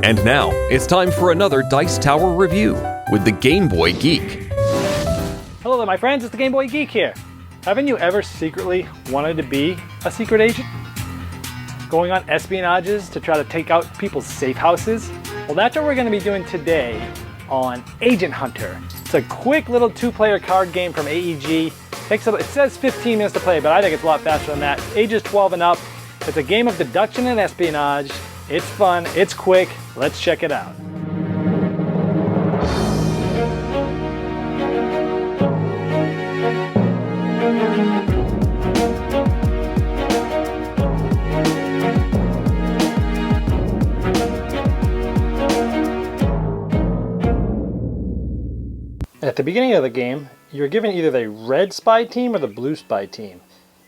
And now, it's time for another Dice Tower review with the Game Boy Geek. Hello there, my friends. It's the Game Boy Geek here. Haven't you ever secretly wanted to be a secret agent? Going on espionages to try to take out people's safe houses? Well, that's what we're going to be doing today on Agent Hunter. It's a quick little two-player card game from AEG. It says 15 minutes to play, but I think it's a lot faster than that. Ages 12 and up. It's a game of deduction and espionage. It's fun, it's quick. Let's check it out. At the beginning of the game, you're given either the red spy team or the blue spy team.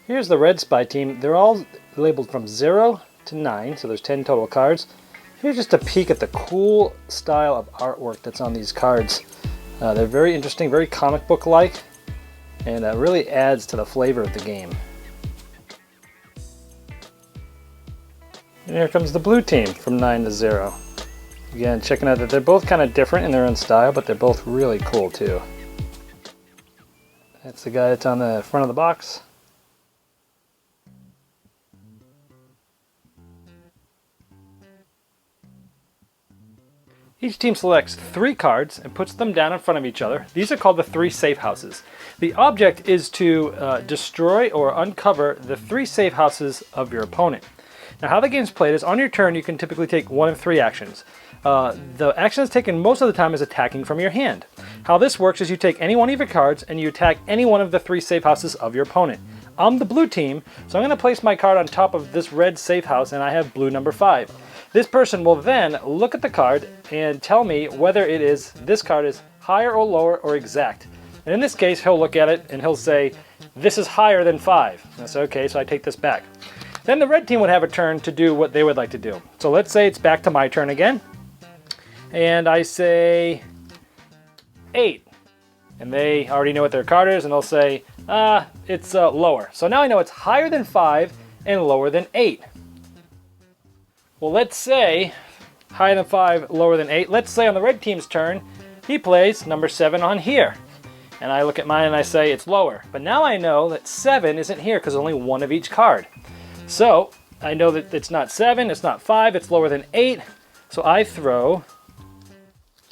Here's the red spy team. They're all labeled from 0 to 9, so there's 10 total cards. Here's just a peek at the cool style of artwork that's on these cards. They're very interesting, very comic book-like, and really adds to the flavor of the game. And here comes the blue team from 9 to 0. Again, checking out that they're both kind of different in their own style, but they're both really cool too. That's the guy that's on the front of the box. Each team selects 3 cards and puts them down in front of each other. These are called the 3 safe houses. The object is to destroy or uncover the 3 safe houses of your opponent. Now, how the game's played is on your turn you can typically take one of 3 actions. The action that's taken most of the time is attacking from your hand. How this works is you take any one of your cards and you attack any one of the 3 safe houses of your opponent. I'm the blue team, so I'm going to place my card on top of this red safe house and I have blue number 5. This person will then look at the card and tell me whether this card is higher or lower or exact. And in this case, he'll look at it and he'll say, this is higher than 5. And I say, okay, so I take this back. Then the red team would have a turn to do what they would like to do. So let's say it's back to my turn again. And I say 8. And they already know what their card is and they'll say, it's lower. So now I know it's higher than 5 and lower than 8. Well, let's say higher than 5, lower than 8. Let's say on the red team's turn, he plays number 7 on here. And I look at mine and I say it's lower. But now I know that 7 isn't here because only one of each card. So I know that it's not 7, it's not 5, it's lower than 8. So I throw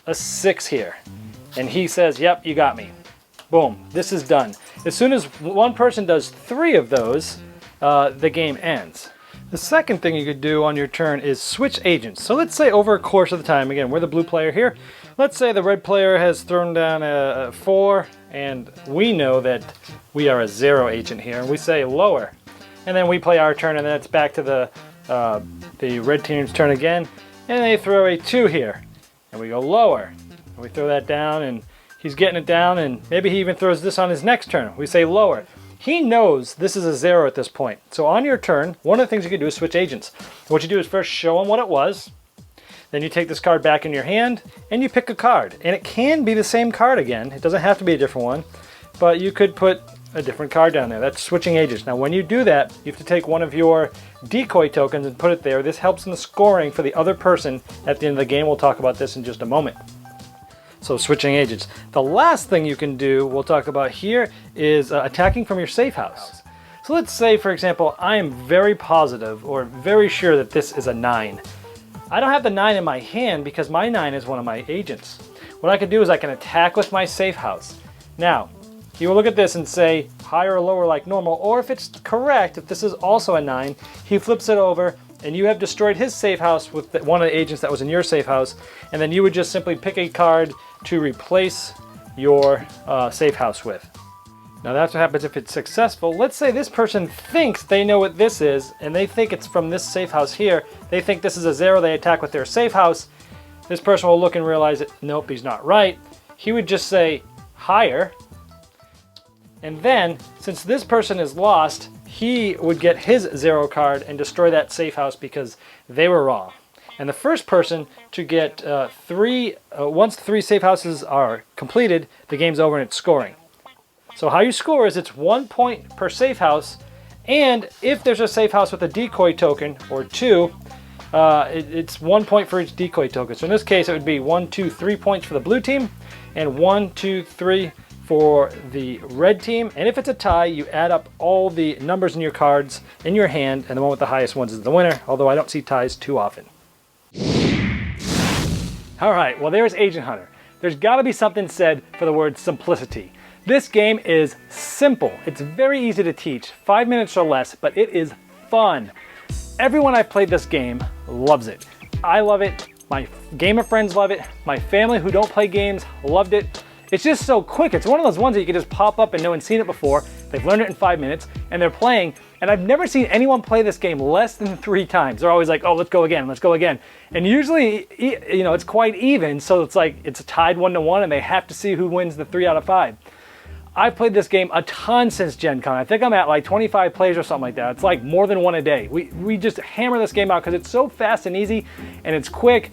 a 6 here. And he says, yep, you got me. Boom, this is done. As soon as one person does 3 of those, the game ends. The second thing you could do on your turn is switch agents. So let's say over a course of the time, again, we're the blue player here. Let's say the red player has thrown down a 4, and we know that we are a 0 agent here, and we say lower. And then we play our turn, and then it's back to the red team's turn again, and they throw a 2 here. And we go lower. And we throw that down, and he's getting it down, and maybe he even throws this on his next turn. We say lower. He knows this is a 0 at this point. So on your turn, one of the things you can do is switch agents. What you do is first show him what it was. Then you take this card back in your hand and you pick a card. And it can be the same card again. It doesn't have to be a different one. But you could put a different card down there. That's switching agents. Now when you do that, you have to take one of your decoy tokens and put it there. This helps in the scoring for the other person at the end of the game. We'll talk about this in just a moment. So switching agents. The last thing you can do, we'll talk about here, is attacking from your safe house. So let's say, for example, I am very positive or very sure that this is a 9. I don't have the 9 in my hand because my 9 is one of my agents. What I can do is I can attack with my safe house. Now, he will look at this and say higher or lower like normal, or if it's correct, if this is also a 9, he flips it over and you have destroyed his safe house with one of the agents that was in your safe house, and then you would just simply pick a card to replace your safe house with. Now that's what happens if it's successful. Let's say this person thinks they know what this is, and they think it's from this safe house here. They think this is a 0, they attack with their safe house. This person will look and realize that, nope, he's not right. He would just say higher. And then, since this person is lost, he would get his 0 card and destroy that safe house because they were wrong. And the first person to get once 3 safe houses are completed, the game's over and it's scoring. So how you score is it's 1 point per safe house, and if there's a safe house with a decoy token, or 2, it's 1 point for each decoy token. So in this case, it would be 1, 2, 3 points for the blue team, and 1, 2, 3 for the red team. And if it's a tie, you add up all the numbers in your cards in your hand, and the one with the highest ones is the winner, although I don't see ties too often. All right, well, there's Agent Hunter. There's got to be something said for the word simplicity. This game is simple. It's very easy to teach, 5 minutes or less, but it is fun. Everyone I've played this game loves it. I love it. My gamer friends love it. My family who don't play games loved it. It's just so quick. It's one of those ones that you can just pop up and no one's seen it before. They've learned it in 5 minutes and they're playing. And I've never seen anyone play this game less than 3 times. They're always like, oh, let's go again, let's go again. And usually, you know, it's quite even. So it's like, it's tied 1-1 and they have to see who wins the 3 out of 5. I've played this game a ton since Gen Con. I think I'm at like 25 plays or something like that. It's like more than 1 a day. We just hammer this game out because it's so fast and easy and it's quick.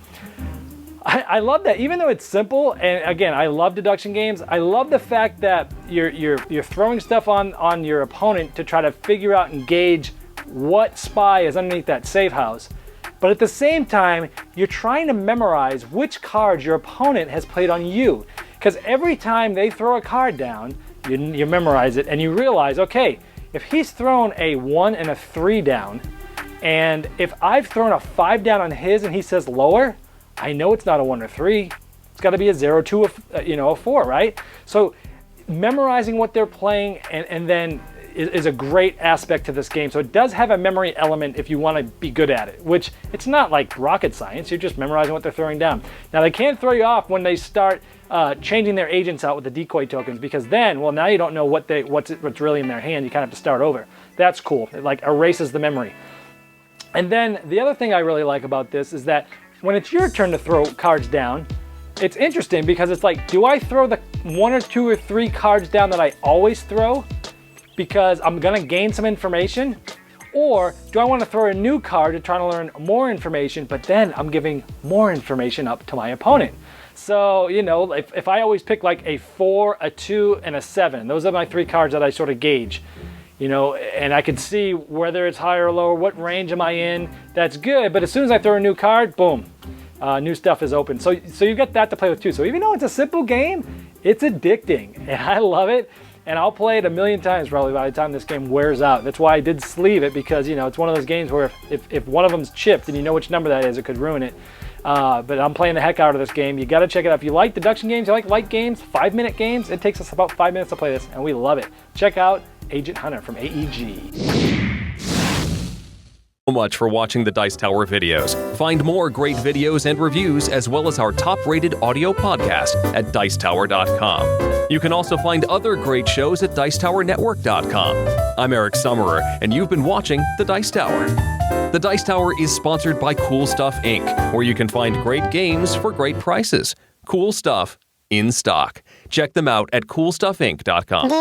I love that, even though it's simple, and again, I love deduction games. I love the fact that you're throwing stuff on your opponent to try to figure out and gauge what spy is underneath that safe house. But at the same time, you're trying to memorize which cards your opponent has played on you. Because every time they throw a card down, you memorize it and you realize, okay, if he's thrown a 1 and a 3 down, and if I've thrown a 5 down on his and he says lower, I know it's not a 1 or 3. It's got to be a 0, 2, a 4, right? So memorizing what they're playing and then is a great aspect to this game. So it does have a memory element if you want to be good at it, which it's not like rocket science. You're just memorizing what they're throwing down. Now they can throw you off when they start changing their agents out with the decoy tokens, because then, well, now you don't know what's really in their hand. You kind of have to start over. That's cool. It like erases the memory. And then the other thing I really like about this is that when it's your turn to throw cards down, it's interesting because it's like, do I throw the 1 or 2 or 3 cards down that I always throw because I'm gonna gain some information? Or do I want to throw a new card to try to learn more information, but then I'm giving more information up to my opponent? So, you know, if I always pick like a 4, a 2, and a 7, those are my 3 cards that I sort of gauge. You know, and I can see whether it's higher or lower, what range am I in, that's good. But as soon as I throw a new card, boom, new stuff is open. So you get that to play with too. So even though it's a simple game, it's addicting and I love it. And I'll play it 1,000,000 times probably by the time this game wears out. That's why I did sleeve it, because, you know, it's one of those games where if one of them's chipped and you know which number that is, it could ruin it. But I'm playing the heck out of this game. You got to check it out. If you like deduction games, you like light games, 5-minute games, it takes us about 5 minutes to play this, and we love it. Check out Agent Hunter from AEG. So much for watching the Dice Tower videos. Find more great videos and reviews, as well as our top-rated audio podcast at Dicetower.com. You can also find other great shows at Dicetowernetwork.com. I'm Eric Summerer, and you've been watching The Dice Tower. The Dice Tower is sponsored by Cool Stuff Inc., where you can find great games for great prices. Cool stuff in stock. Check them out at CoolStuffInc.com.